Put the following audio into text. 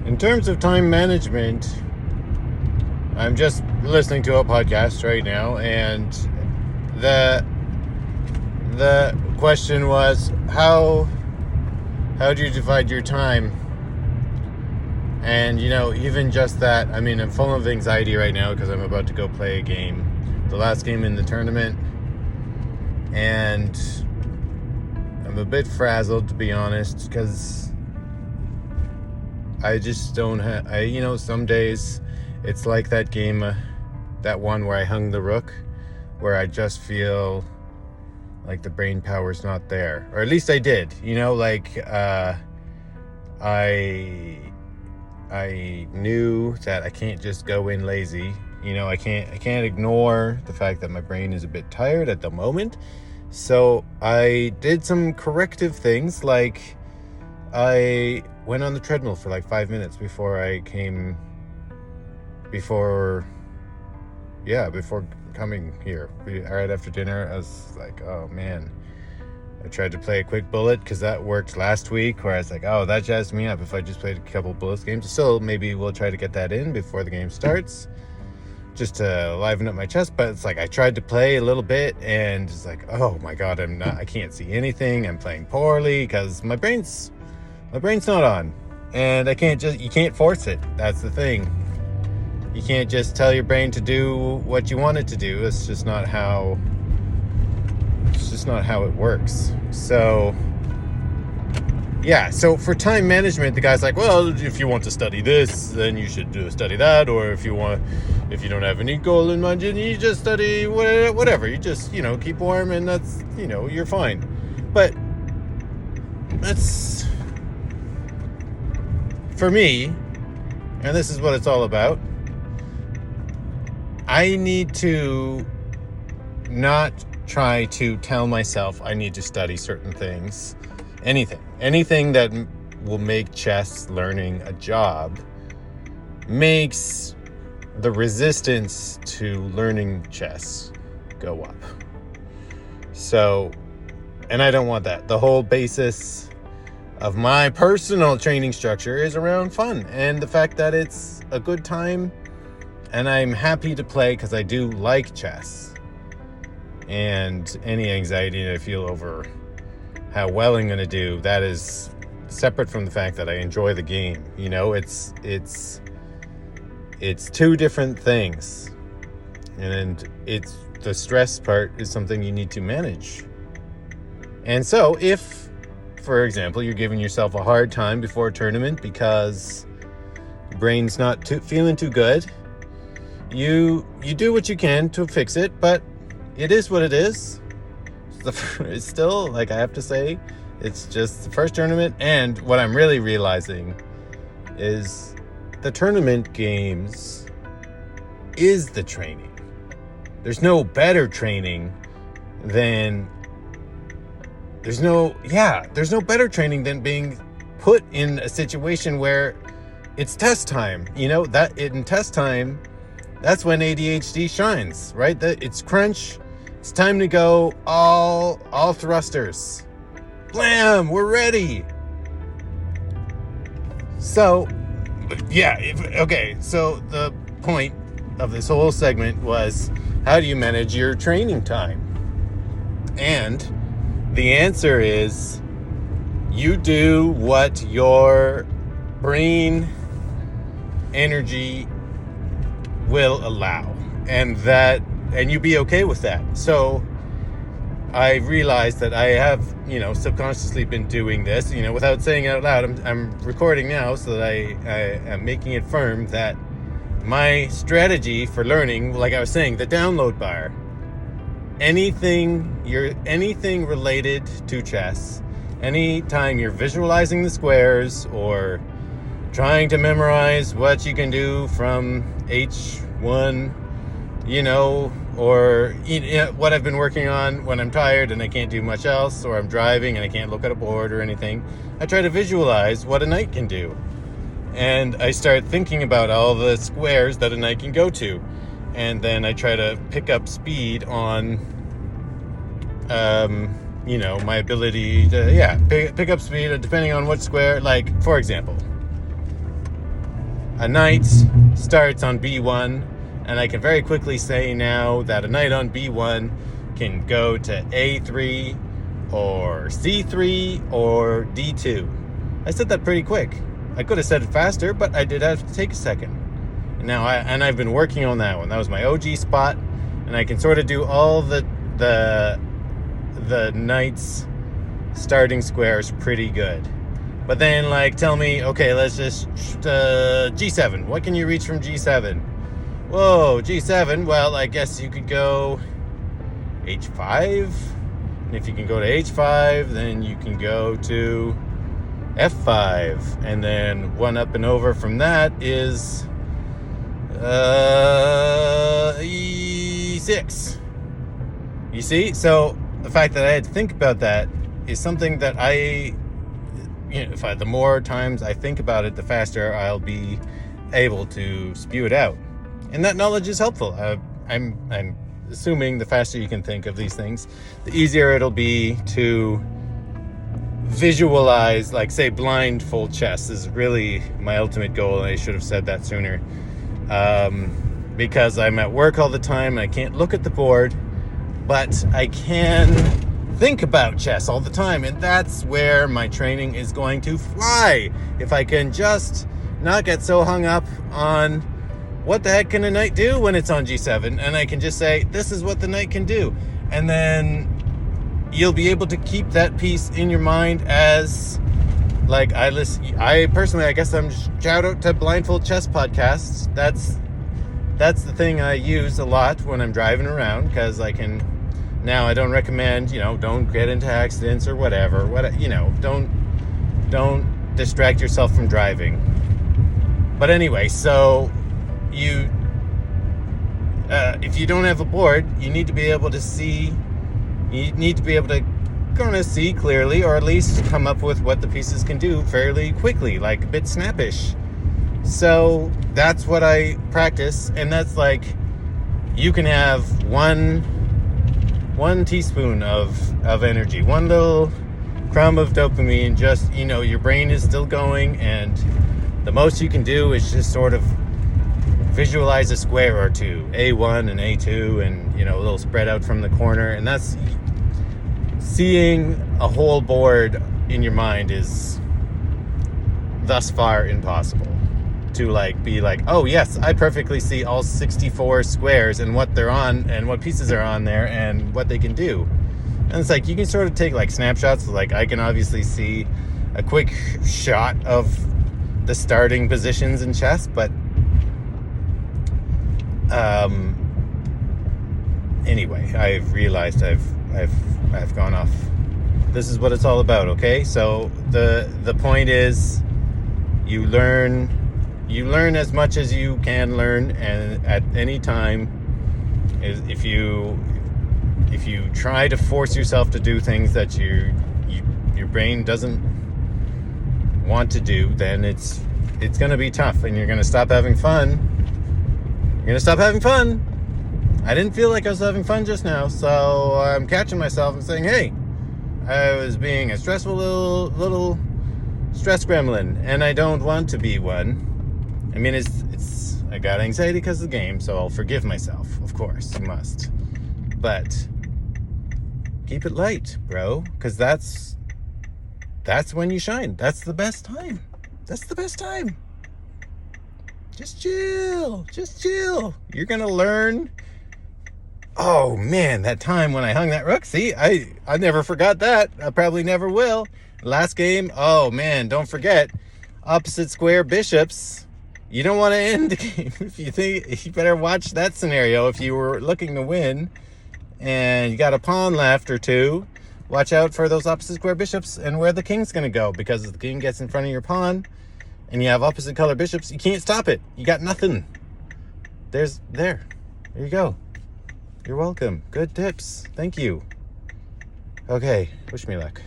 In terms of time management, I'm just listening to a podcast right now, and the question was how do you divide your time? And even just that, I mean, I'm full of anxiety right now because I'm about to go play a game, the last game in the tournament, and I'm a bit frazzled, to be honest, because I just don't have, some days it's like that game, that one where I hung the rook, where I just feel like the brain power's not there. Or at least I did, I knew that I can't just go in lazy. I can't ignore the fact that my brain is a bit tired at the moment. So I did some corrective things, like I went on the treadmill for like 5 minutes before coming here. Right after dinner, I was like, oh man. I tried to play a quick bullet because that worked last week, where I was like, oh, that jazzed me up if I just played a couple bullets games. So maybe we'll try to get that in before the game starts, just to liven up my chest. But it's like I tried to play a little bit and it's like, oh my god, I can't see anything. I'm playing poorly because my brain's not on. And you can't force it. That's the thing. You can't just tell your brain to do what you want it to do. It's just not how it works. So for time management, the guy's like, well, if you want to study this, then you should study that. Or if you don't have any goal in mind, you just study whatever. You just, keep warm, and that's, you're fine. But that's, for me, and this is what it's all about, I need to not try to tell myself I need to study certain things. Anything that will make chess learning a job makes the resistance to learning chess go up. So, and I don't want that. The whole basis of my personal training structure is around fun and the fact that it's a good time, and I'm happy to play because I do like chess. And any anxiety I feel over how well I'm going to do, that is separate from the fact that I enjoy the game. It's two different things. And it's the stress part is something you need to manage. And so if, for example, you're giving yourself a hard time before a tournament because your brain's not feeling too good, you do what you can to fix it, but it is what it is. It's still, like I have to say, it's just the first tournament. And what I'm really realizing is the tournament games is the training. There's no better training than being put in a situation where it's test time. That in test time, that's when ADHD shines, right? It's crunch. It's time to go all thrusters. Blam! We're ready. So, so the point of this whole segment was, how do you manage your training time? And the answer is, you do what your brain energy will allow, and you be okay with that. So I realized that I have, subconsciously been doing this, without saying it out loud. I'm recording now so that I am making it firm that my strategy for learning, like I was saying, the download bar, anything related to chess, anytime you're visualizing the squares or trying to memorize what you can do from H1, or what I've been working on when I'm tired and I can't do much else, or I'm driving and I can't look at a board or anything, I try to visualize what a knight can do. And I start thinking about all the squares that a knight can go to. And then I try to pick up speed on, my ability to, pick up speed depending on what square. Like, for example, a knight starts on B1, and I can very quickly say now that a knight on B1 can go to A3 or C3 or D2. I said that pretty quick. I could have said it faster, but I did have to take a second. And I've been working on that one. That was my OG spot, and I can sort of do all the knight's starting squares pretty good. But then, like, tell me, okay, let's just G7. What can you reach from G7? Whoa, G7. Well, I guess you could go H5. And if you can go to H5, then you can go to F5. And then one up and over from that is E6. You see? So the fact that I had to think about that is something that the more times I think about it, the faster I'll be able to spew it out. And that knowledge is helpful. I'm assuming the faster you can think of these things, the easier it'll be to visualize, like, say, blindfold chess is really my ultimate goal, and I should have said that sooner. Because I'm at work all the time and I can't look at the board, but I can think about chess all the time, and that's where my training is going to fly. If I can just not get so hung up on what the heck can a knight do when it's on G7, and I can just say, this is what the knight can do. And then you'll be able to keep that piece in your mind as, like, I personally, I guess I'm shout out to Blindfold Chess Podcasts. That's the thing I use a lot when I'm driving around, because I can, now I don't recommend, don't get into accidents or whatever, don't distract yourself from driving. But anyway, so if you don't have a board, you need to be able to see clearly, or at least come up with what the pieces can do fairly quickly, like a bit snappish. So that's what I practice, and that's like, you can have one teaspoon of energy, one little crumb of dopamine, just, your brain is still going, and the most you can do is just sort of visualize a square or two, A1 and A2, and, a little spread out from the corner. And that's, seeing a whole board in your mind is thus far impossible. To be like, oh yes, I perfectly see all 64 squares and what they're on and what pieces are on there and what they can do. And it's like, you can sort of take like snapshots. Like, I can obviously see a quick shot of the starting positions in chess, but anyway, I've realized I've gone off. This is what it's all about, okay? So the point is, you learn as much as you can learn, and at any time, if you try to force yourself to do things that your brain doesn't want to do, then it's going to be tough, and you're going to stop having fun. I didn't feel like I was having fun just now, so I'm catching myself and saying, hey, I was being a stressful little stress gremlin, and I don't want to be one. I mean, I got anxiety because of the game, so I'll forgive myself. Of course, you must. But keep it light, bro, because that's when you shine. That's the best time. Just chill. You're gonna learn. Oh man, that time when I hung that rook. See, I never forgot that. I probably never will. Last game, oh man, don't forget, opposite square bishops. You don't want to end the game. If you think, you better watch that scenario. If you were looking to win and you got a pawn left or two, watch out for those opposite square bishops and where the king's going to go, because if the king gets in front of your pawn and you have opposite color bishops, you can't stop it. You got nothing. There you go. You're welcome. Good tips. Thank you. Okay, wish me luck.